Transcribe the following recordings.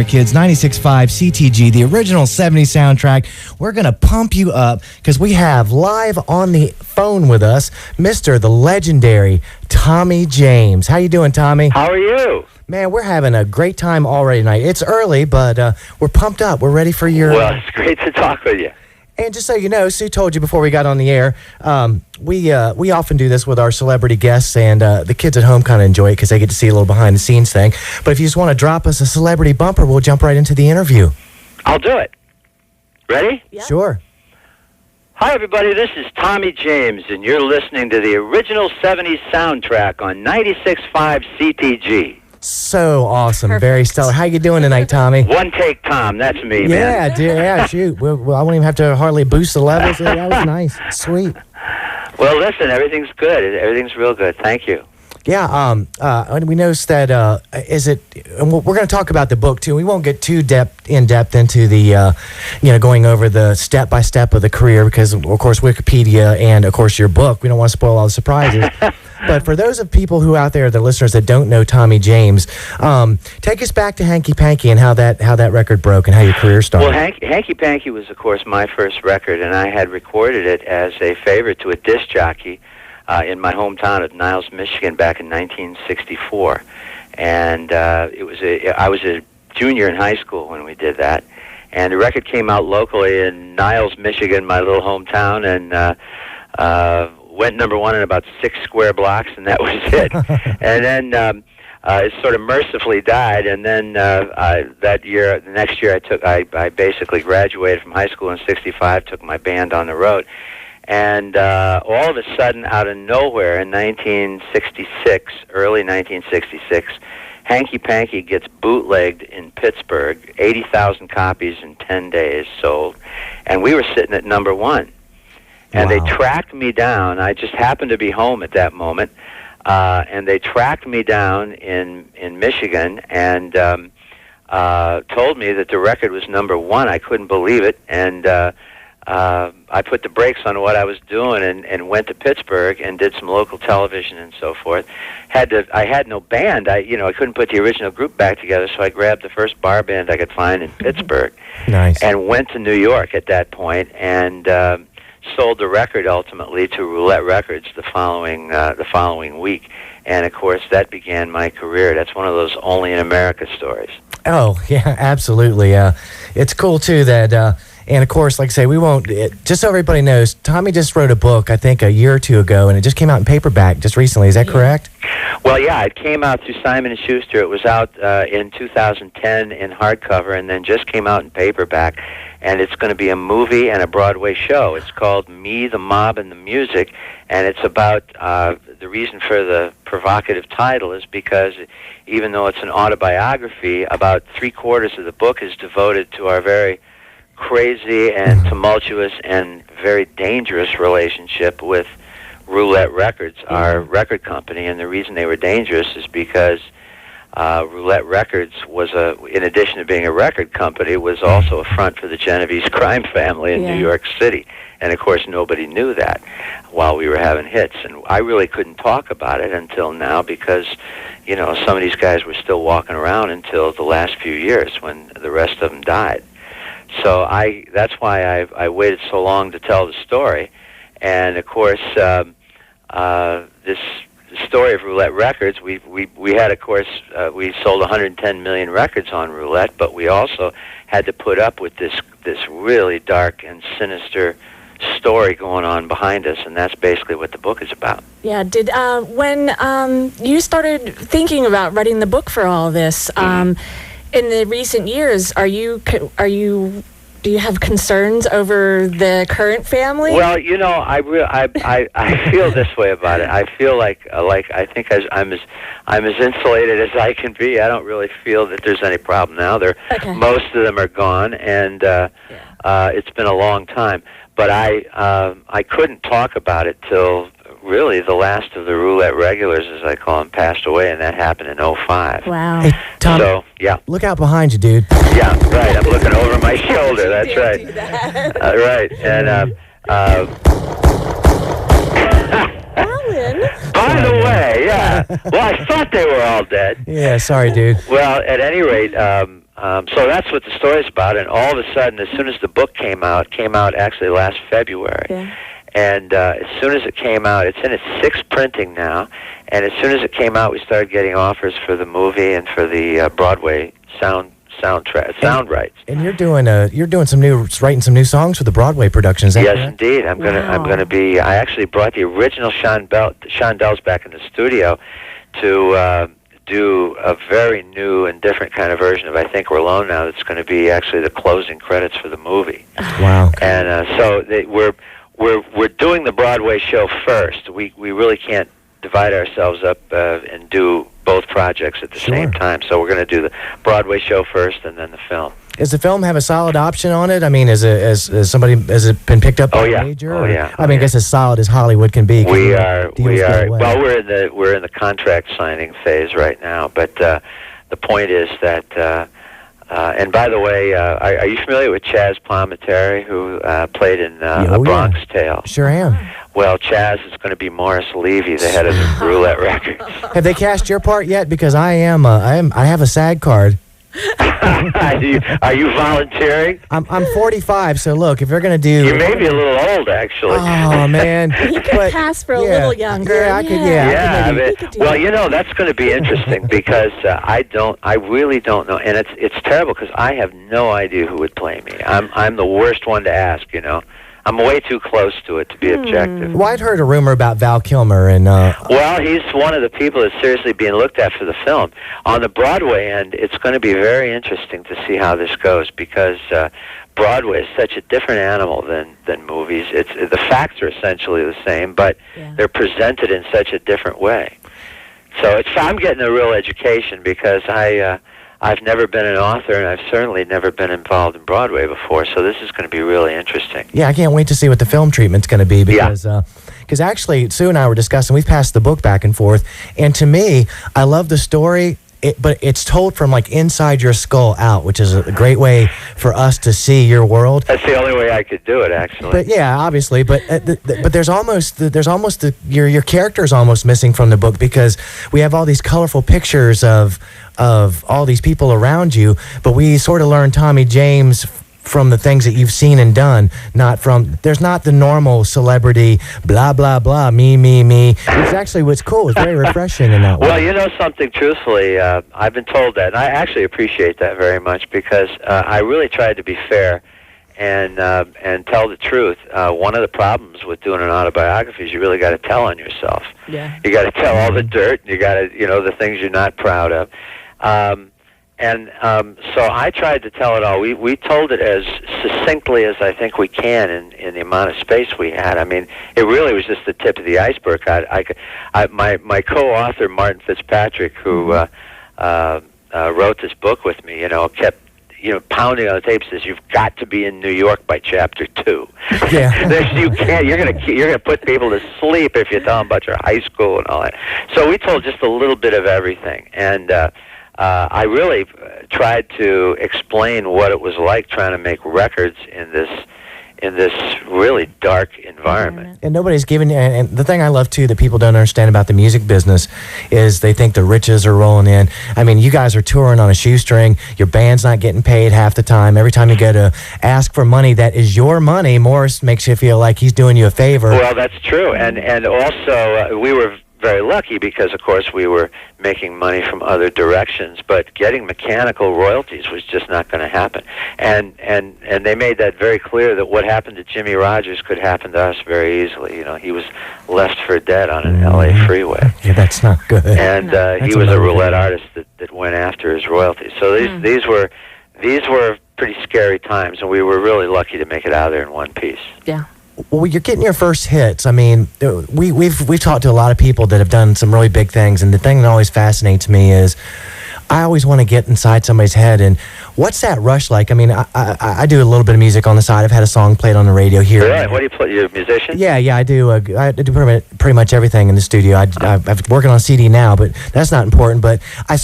Kids, 96.5 CTG, the original 70s soundtrack. We're going to pump you up because we have live on the phone with us, Mr. the legendary Tommy James. How you doing, Tommy? How are you? Man, we're having a great time already tonight. It's early, but we're pumped up. We're ready for your... Well, it's great to talk with you. And just so you know, Sue told you before we got on the air, we often do this with our celebrity guests, and the kids at home kind of enjoy it because they get to see a little behind-the-scenes thing. But if you just want to drop us a celebrity bumper, we'll jump right into the interview. I'll do it. Ready? Yeah. Sure. Hi, everybody. This is Tommy James, and you're listening to the original 70s soundtrack on 96.5 CTG. So awesome. Perfect. Very stellar. How you doing tonight, Tommy? One take, Tom. That's me, man. Yeah, dude, yeah, shoot. Well, I won't even have to hardly boost the levels. That was nice. Sweet. Well, listen, everything's good. Everything's real good. Thank you. Yeah, we noticed that, and we're going to talk about the book, too. We won't get too in depth into the, going over the step-by-step of the career because, of course, Wikipedia and, of course, your book. We don't want to spoil all the surprises. But for those of people who out there, the listeners that don't know Tommy James, take us back to Hanky Panky and how that record broke and how your career started. Well, Hanky Panky was, of course, my first record, and I had recorded it as a favor to a disc jockey in my hometown of Niles, Michigan, back in 1964. And I was a junior in high school when we did that. And the record came out locally in Niles, Michigan, my little hometown, and went number one in about 6 square blocks, and that was it. And then it sort of mercifully died. And then the next year, I basically graduated from high school in '65, took my band on the road. And all of a sudden, out of nowhere, in 1966, early 1966, Hanky Panky gets bootlegged in Pittsburgh, 80,000 copies in 10 days sold, and we were sitting at number one. And Wow. They tracked me down. I just happened to be home at that moment, and they tracked me down in Michigan and told me that the record was number one. I couldn't believe it, and I put the brakes on what I was doing and went to Pittsburgh and did some local television and so forth. I had no band. I couldn't put the original group back together, so I grabbed the first bar band I could find in Pittsburgh. Nice. And went to New York at that point and sold the record ultimately to Roulette Records the following week. And of course, that began my career. That's one of those only in America stories. Oh, yeah, absolutely. It's cool, too, that... and, of course, like I say, we won't... just so everybody knows, Tommy just wrote a book, I think, a year or two ago, and it just came out in paperback just recently. Is that correct? Well, yeah, it came out through Simon & Schuster. It was out in 2010 in hardcover and then just came out in paperback. And it's going to be a movie and a Broadway show. It's called Me, the Mob, and the Music, and it's about... the reason for the provocative title is because even though it's an autobiography, about 3/4 of the book is devoted to our very crazy and tumultuous and very dangerous relationship with Roulette Records, our record company. And the reason they were dangerous is because Roulette Records was in addition to being a record company, was also a front for the Genovese crime family in New York City. And of course, nobody knew that while we were having hits. And I really couldn't talk about it until now because, some of these guys were still walking around until the last few years when the rest of them died. So that's why I waited so long to tell the story. And of course, this story of Roulette Records, we had, of course, we sold 110 million records on Roulette, but we also had to put up with this really dark and sinister story going on behind us, and that's basically what the book is about. Yeah. Did when you started thinking about writing the book for all this in the recent years, do you have concerns over the current family? Well, I feel this way about it. I feel like I think I'm as insulated as I can be. I don't really feel that there's any problem now. Most of them are gone, and it's been a long time. But I couldn't talk about it till really the last of the Roulette regulars, as I call them, passed away, and that happened in '05. Wow. Hey, Tom, so, yeah. Look out behind you, dude. Yeah, right. I'm looking over my shoulder. That's right. Do that. Right. And, Alan. by the way, yeah. Well, I thought they were all dead. Yeah, sorry, dude. Well, at any rate, So that's what the story's about. And all of a sudden, as soon as the book came out actually last February. Yeah. And as soon as it came out, it's in its 6th printing now. And as soon as it came out, we started getting offers for the movie and for the Broadway sound rights. And you're doing writing some new songs for the Broadway production. Is that Yes, correct? indeed. I'm gonna be. I actually brought the original Shondells back in the studio to do a very new and different kind of version of I Think We're Alone Now. That's going to be actually the closing credits for the movie. Wow. And we're doing the Broadway show first. We really can't divide ourselves up and do both projects at the same time. So we're going to do the Broadway show first and then the film. Does the film have a solid option on it? I mean, has it been picked up by a major? Oh yeah. I mean, I guess as solid as Hollywood can be. We are. Well, we're in the contract signing phase right now. But the point is that. And by the way, are you familiar with Chaz Palminteri, who played in A Bronx Tale? Sure am. Well, Chaz is going to be Morris Levy, the head of Roulette Records. Have they cast your part yet? Because I have a SAG card. Are you volunteering? I'm 45, so look, if they're going to do... You may be a little old, actually. Oh, man. You could pass for a little younger. Yeah, I could, well, you know, that's going to be interesting because I really don't know. And it's terrible because I have no idea who would play me. I'm the worst one to ask, you know. I'm way too close to it to be objective. Well, I'd heard a rumor about Val Kilmer, and well, he's one of the people that's seriously being looked at for the film. On the Broadway end, it's going to be very interesting to see how this goes because Broadway is such a different animal than movies. The facts are essentially the same, but they're presented in such a different way. So I'm getting a real education because I've never been an author, and I've certainly never been involved in Broadway before, so this is going to be really interesting. Yeah, I can't wait to see what the film treatment's going to be because actually, Sue and I were discussing, we've passed the book back and forth, and to me, I love the story, but it's told from like inside your skull out, which is a great way for us to see your world. That's the only way I could do it, actually. But yeah, obviously, but there's almost your character is almost missing from the book because we have all these colorful pictures of all these people around you, but we sort of learn Tommy James from the things that you've seen and done, there's not the normal celebrity, blah, blah, blah, me. It's actually what's cool. It's very refreshing in that way. Well, you know something, truthfully, I've been told that, and I actually appreciate that very much because I really tried to be fair and tell the truth. One of the problems with doing an autobiography is you really got to tell on yourself. Yeah. You got to tell all the dirt, and you got to, the things you're not proud of. So I tried to tell it all. We told it as succinctly as I think we can in the amount of space we had. I mean, it really was just the tip of the iceberg. My co-author, Martin Fitzpatrick, who wrote this book with me, kept pounding on the tape, says you've got to be in New York by chapter 2. Yeah. You can't. You're gonna put people to sleep if you tell them about your high school and all that. So we told just a little bit of everything, and I really tried to explain what it was like trying to make records in this really dark environment. And nobody's giving you, and the thing I love too that people don't understand about the music business is they think the riches are rolling in. I mean, you guys are touring on a shoestring, your band's not getting paid half the time. Every time you go to ask for money that is your money, Morris makes you feel like he's doing you a favor. Well, that's true. And also we were very lucky because, of course, we were making money from other directions, but getting mechanical royalties was just not going to happen. And they made that very clear that what happened to Jimmy Rogers could happen to us very easily. He was left for dead on an L.A. freeway. Yeah, that's not good. And he was a roulette artist that went after his royalties. So these were pretty scary times, and we were really lucky to make it out of there in one piece. Yeah. Well, you're getting your first hits. I mean, we've talked to a lot of people that have done some really big things, and the thing that always fascinates me is I always want to get inside somebody's head and what's that rush like? I mean, I do a little bit of music on the side. I've had a song played on the radio here. Really? What do you play? You're a musician? Yeah, I do. I do pretty much everything in the studio. I'm working on a CD now, but that's not important. But I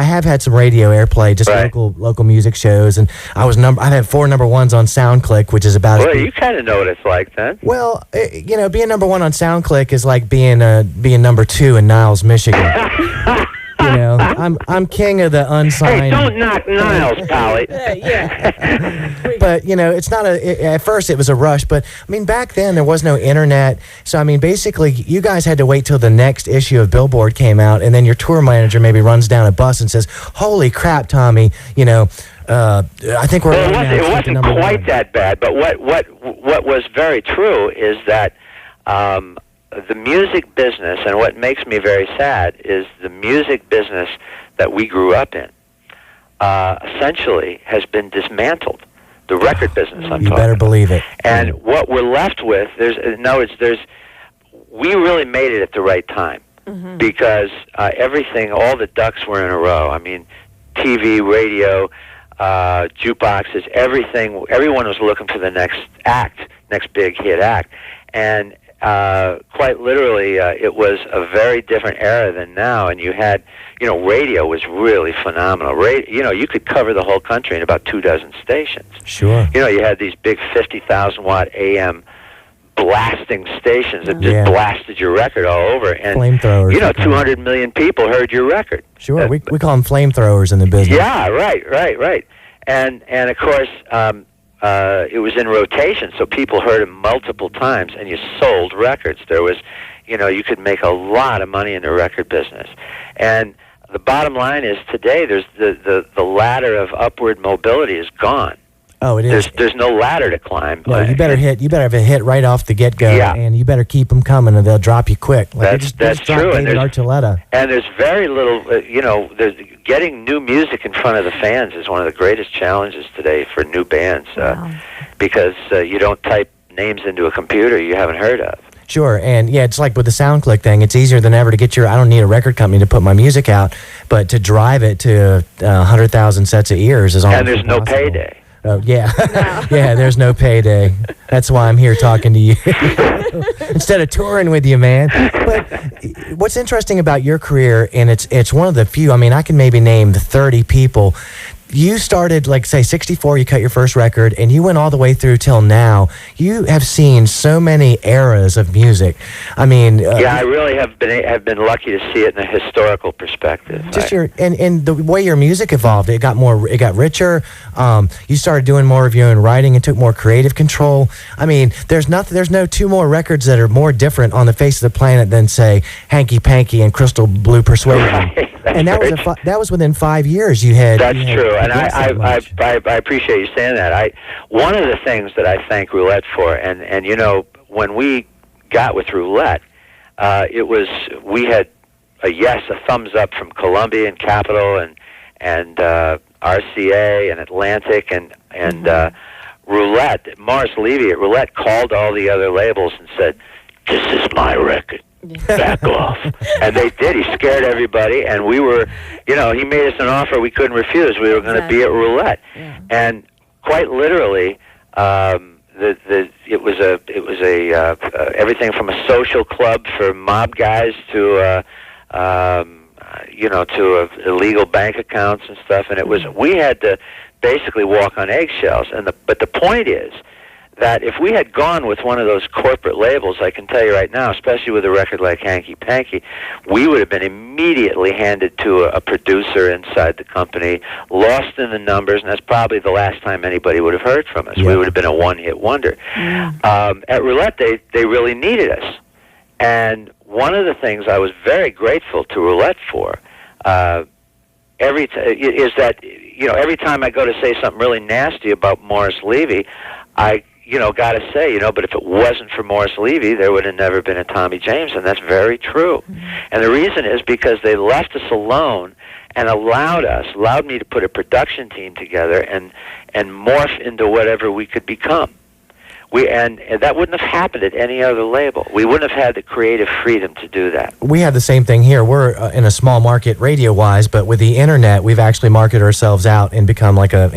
have had some radio airplay, just local music shows, and I've had 4 number ones on SoundClick, which is about. Well, you kind of know what it's like then. Well, being number 1 on SoundClick is like being number 2 in Niles, Michigan. I'm king of the unsigned. Hey, don't knock Niles, Polly. Yeah. But it's not at first it was a rush, but I mean back then there was no internet, so I mean basically you guys had to wait till the next issue of Billboard came out, and then your tour manager maybe runs down a bus and says, "Holy crap, Tommy! I think we're." Well, it wasn't quite that bad, but what was very true is that the music business, and what makes me very sad is the music business that we grew up in, essentially has been dismantled. The record business, I'm You talking. better believe it. And what we're left with, we really made it at the right time, because everything, all the ducks were in a row. I mean, TV, radio, jukeboxes, everything. Everyone was looking for the next big hit act, and quite literally, it was a very different era than now. And you had, radio was really phenomenal. You could cover the whole country in about 24 stations. Sure. You had these big 50,000 watt AM blasting stations that just blasted your record all over, and flamethrowers. 200 million people heard your record. Sure, we call them flamethrowers in the business. Yeah, right. And of course, it was in rotation, so people heard it multiple times, and you sold records. There was, you could make a lot of money in the record business. And the bottom line is today, there's the ladder of upward mobility is gone. Oh, it is. There's no ladder to climb. No, you better have a hit right off the get-go, and you better keep them coming, or they'll drop you quick. Like that's true. And there's very little, there's getting new music in front of the fans is one of the greatest challenges today for new bands, because you don't type names into a computer you haven't heard of. Sure, and it's like with the SoundClick thing. It's easier than ever to get I don't need a record company to put my music out, but to drive it to 100,000 sets of ears is almost And there's impossible. no payday. Oh, yeah. Yeah, there's no payday. That's why I'm here talking to you. Instead of touring with you, man. But what's interesting about your career, and it's one of the few, I mean, I can maybe name the 30 people. You started, like, say, 64, you cut your first record, and you went all the way through till now. You have seen so many eras of music. I mean... I really have been lucky to see it in a historical perspective. Just and the way your music evolved, it got richer. You started doing more of your own writing and took more creative control. I mean, there's no two more records that are more different on the face of the planet than, say, Hanky Panky and Crystal Blue Persuasion. Right. And that was within 5 years you had. That's true, and I appreciate you saying that. One of the things that I thank Roulette for, and when we got with Roulette, we had a thumbs up from Columbia and Capitol and RCA and Atlantic and Roulette. Morris Levy at Roulette called all the other labels and said, "This is my record. Back off." And they did. He scared everybody, and we were, he made us an offer we couldn't refuse. We were going to be at Roulette, and quite literally, it was everything from a social club for mob guys to illegal bank accounts and stuff, and we had to basically walk on eggshells. But the point is that if we had gone with one of those corporate labels, I can tell you right now, especially with a record like Hanky Panky, we would have been immediately handed to a producer inside the company, lost in the numbers, and that's probably the last time anybody would have heard from us. Yeah. We would have been a one-hit wonder. Yeah. At Roulette, they really needed us. And one of the things I was very grateful to Roulette for every time I go to say something really nasty about Morris Levy, I got to say, but if it wasn't for Morris Levy, there would have never been a Tommy James, and that's very true. Mm-hmm. And the reason is because they left us alone and allowed me to put a production team together and morph into whatever we could become. And that wouldn't have happened at any other label. We wouldn't have had the creative freedom to do that. We have the same thing here. We're in a small market radio-wise, but with the internet, we've actually marketed ourselves out and become like a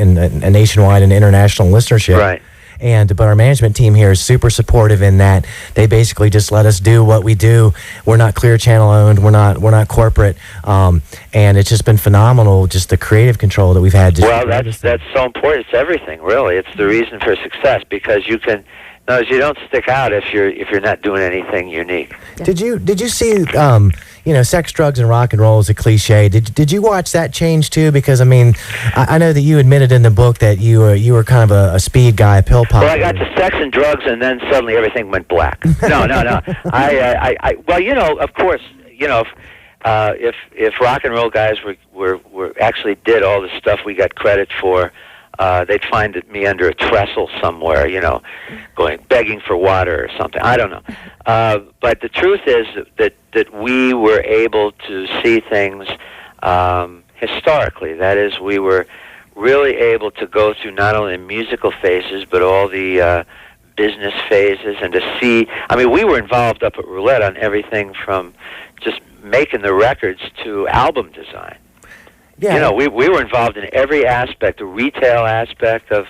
nationwide and international listenership. Right. But our management team here is super supportive in that they basically just let us do what we do. We're not Clear Channel owned. We're not corporate. And it's just been phenomenal, just the creative control that we've had. That's so important. It's everything, really. It's the reason for success, because you don't stick out if you're not doing anything unique. Did you see sex, drugs, and rock and roll is a cliche. Did you watch that change too? Because I mean, I know that you admitted in the book that you were kind of a speed guy, a pill popper. Well, I got to sex and drugs, and then suddenly everything went black. No. Well, of course, if rock and roll guys were actually did all the stuff we got credit for, they'd find me under a trestle somewhere, going begging for water or something. I don't know. But the truth is that we were able to see things historically. That is, we were really able to go through not only the musical phases, but all the business phases, and to see. I mean, we were involved up at Roulette on everything from just making the records to album design. Yeah. We were involved in every aspect, the retail aspect of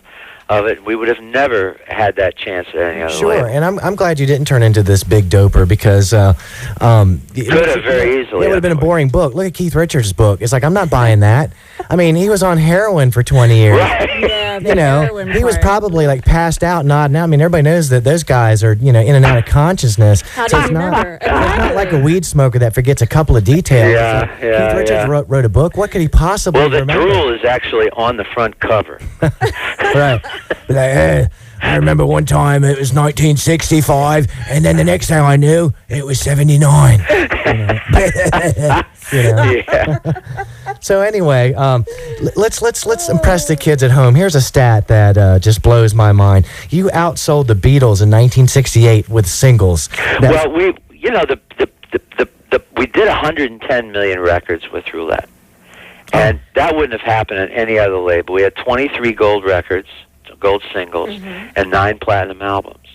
it. We would have never had that chance at any other Sure, label. and I'm glad you didn't turn into this big doper because Could have very easily. It would have been a boring book. Look at Keith Richards' book. It's like, I'm not buying that. I mean, he was on heroin for 20 years. Right. Yeah, the heroin He was part. probably like passed out, nodding out. I mean, everybody knows that those guys are, in and out of consciousness. How do So you it's remember? it's not like a weed smoker that forgets a couple of details. Yeah, Keith Richards yeah. wrote a book. What could he possibly Well, the remember? drool is actually on the front cover. Right. Like, hey, I remember one time it was 1965, and then the next thing I knew, it was 79. Yeah. So anyway, let's impress the kids at home. Here's a stat that just blows my mind. You outsold the Beatles in 1968 with singles. Well, we did 110 million records with Roulette, and that wouldn't have happened on any other label. We had 23 gold records, gold singles, and 9 platinum albums,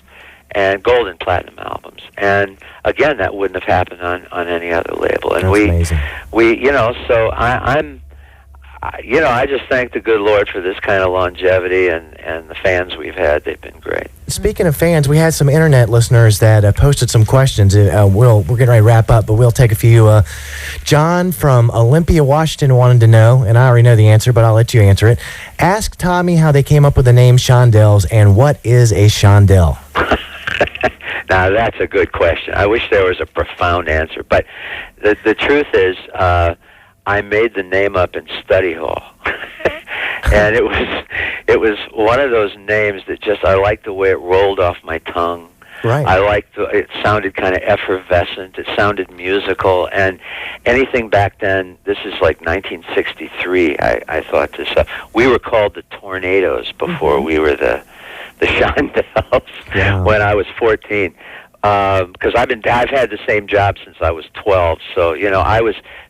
and gold and platinum albums. And again, that wouldn't have happened on any other label. And That's amazing. So I just thank the good Lord for this kind of longevity, and the fans we've had. They've been great. Speaking of fans, we had some internet listeners that posted some questions. We're getting ready to wrap up, but we'll take a few. John from Olympia, Washington wanted to know, and I already know the answer, but I'll let you answer it. Ask Tommy how they came up with the name Shondells, and what is a Shondell? Now, that's a good question. I wish there was a profound answer, but the truth is, I made the name up in study hall. And it was one of those names that just, I liked the way it rolled off my tongue. Right. I liked it sounded kind of effervescent. It sounded musical, and anything back then. This is like 1963. I thought this up. We were called the Tornadoes before we were the Shondells. Yeah. When I was 14. Because I've had the same job since I was 12. So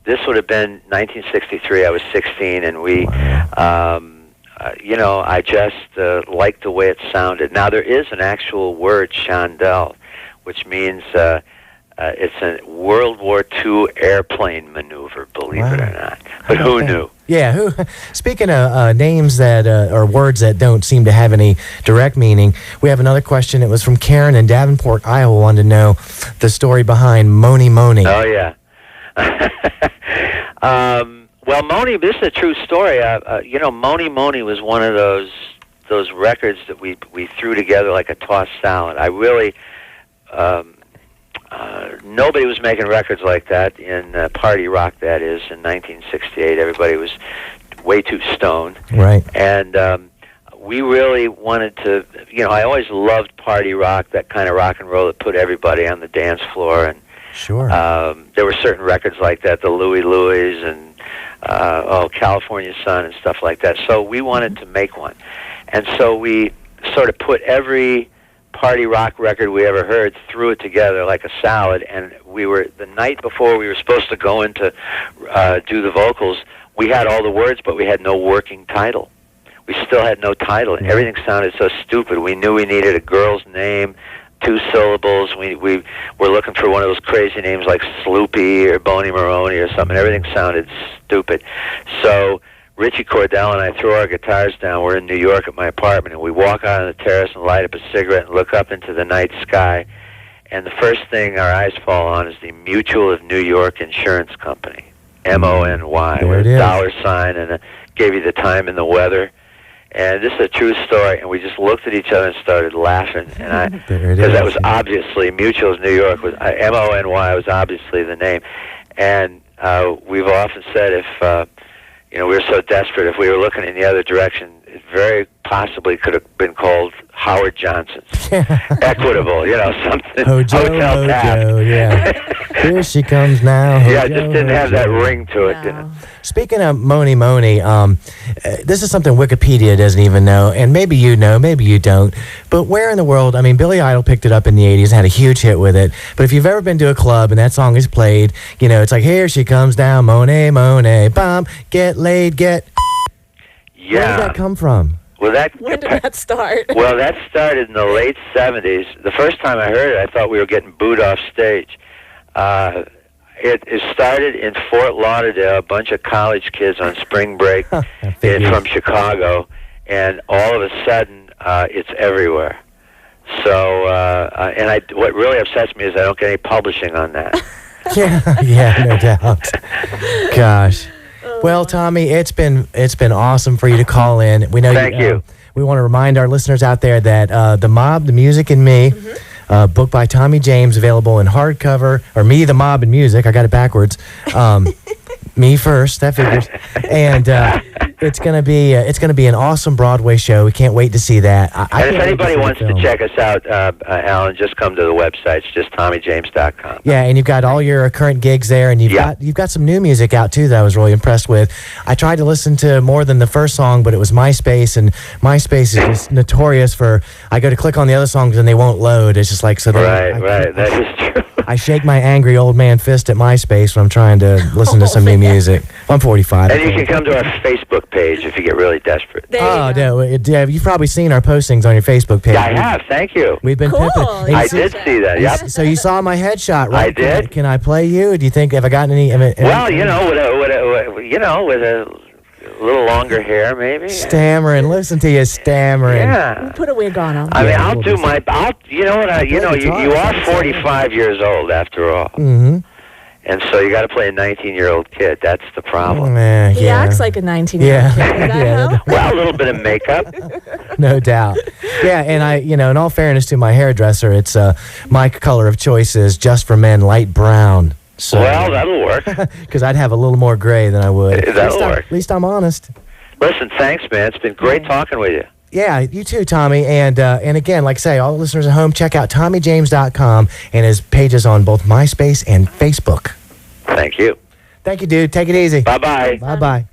this would have been 1963. I was 16, and we. I just liked the way it sounded. Now, there is an actual word, Shondell, which means it's a World War II airplane maneuver, believe it or not. But who knew? Yeah. Speaking of names that or words that don't seem to have any direct meaning, we have another question. It was from Karen in Davenport, Iowa, wanted to know the story behind Moni Moni. Oh, yeah. Well, Moni, this is a true story. Moni Moni was one of those records that we threw together like a tossed salad. I really, nobody was making records like that in party rock, that is, in 1968. Everybody was way too stoned. Right. And we really wanted to, I always loved party rock, that kind of rock and roll that put everybody on the dance floor. And Sure. there were certain records like that, the Louie Louie's and California Sun and stuff like that. So we wanted to make one. And so we sort of put every party rock record we ever heard, threw it together like a salad, and the night before we were supposed to go in to do the vocals, we had all the words, but we had no working title. We still had no title, and everything sounded so stupid. We knew we needed a girl's name, 2 syllables. We were looking for one of those crazy names like Sloopy or Boney Maroney or something. Everything sounded stupid. So Richie Cordell and I throw our guitars down. We're in New York at my apartment, and we walk out on the terrace and light up a cigarette and look up into the night sky. And the first thing our eyes fall on is the Mutual of New York Insurance Company, M-O-N-Y, There with it a is. dollar sign, and gave you the time and the weather. And this is a true story, and we just looked at each other and started laughing. And There it because is. that was obviously Mutual's New York was M-O-N-Y was obviously the name. And we've often said if we were so desperate, if we were looking in the other direction, it very possibly could have been called Howard Johnson's. Equitable, something. Hojo, Hotel Tap. Hojo, yeah. Here she comes now. Yeah, it just didn't have that ring to it. No. Speaking of Moni Moni, this is something Wikipedia doesn't even know, and maybe you know, maybe you don't. But where in the world? I mean, Billy Idol picked it up in the '80s and had a huge hit with it. But if you've ever been to a club and that song is played, it's like, here she comes now, Monet, Monet, bomb, get laid, get. Yeah. Where did that come from? Well, When did that start? Well, that started in the late '70s. The first time I heard it, I thought we were getting booed off stage. It started in Fort Lauderdale, a bunch of college kids on spring break from Chicago, and all of a sudden, it's everywhere. So, what really upsets me is I don't get any publishing on that. yeah, no doubt. Gosh. Well, Tommy, it's been awesome for you to call in. We know. Thank you. We want to remind our listeners out there that The Mob, the Music, and Me. Book by Tommy James, available in hardcover, or Me, the Mob, and Music. I got it backwards. Me first, that figures. And it's gonna be an awesome Broadway show. We can't wait to see that. And if anybody wants to check us out, Alan, just come to the website. It's just TommyJames.com. Yeah, and you've got all your current gigs there, and you've got some new music out too that I was really impressed with. I tried to listen to more than the first song, but it was MySpace, and MySpace is just notorious for. I go to click on the other songs and they won't load. It's just like so. Right. That is true. I shake my angry old man fist at MySpace when I'm trying to listen to some new music. I'm 45. And you can come to our Facebook page if you get really desperate. You've probably seen our postings on your Facebook page. Yeah, I have. Thank you. We've been Cool. pimping. I did see that. Yep. So you saw my headshot, right? I did. Can I play you? Do you think have I gotten any? Well, with a little longer hair, maybe. Stammering. Listen to you stammering. Yeah. Put a wig on him. I mean, I'll do my. You are 45 years old after all. Mm-hmm. And so you got to play a 19-year-old kid. That's the problem. He acts like a 19-year-old Yeah. kid. Does that help? Well, a little bit of makeup. No doubt. Yeah, and in all fairness to my hairdresser, it's my color of choice is just for men, light brown. So, Well, that'll work. Because I'd have a little more gray than I would. That'll work. At least I'm honest. Listen, thanks, man. It's been great talking with you. Yeah, you too, Tommy. And again, like I say, all the listeners at home, check out TommyJames.com and his pages on both MySpace and Facebook. Thank you. Thank you, dude. Take it easy. Bye-bye. Bye-bye.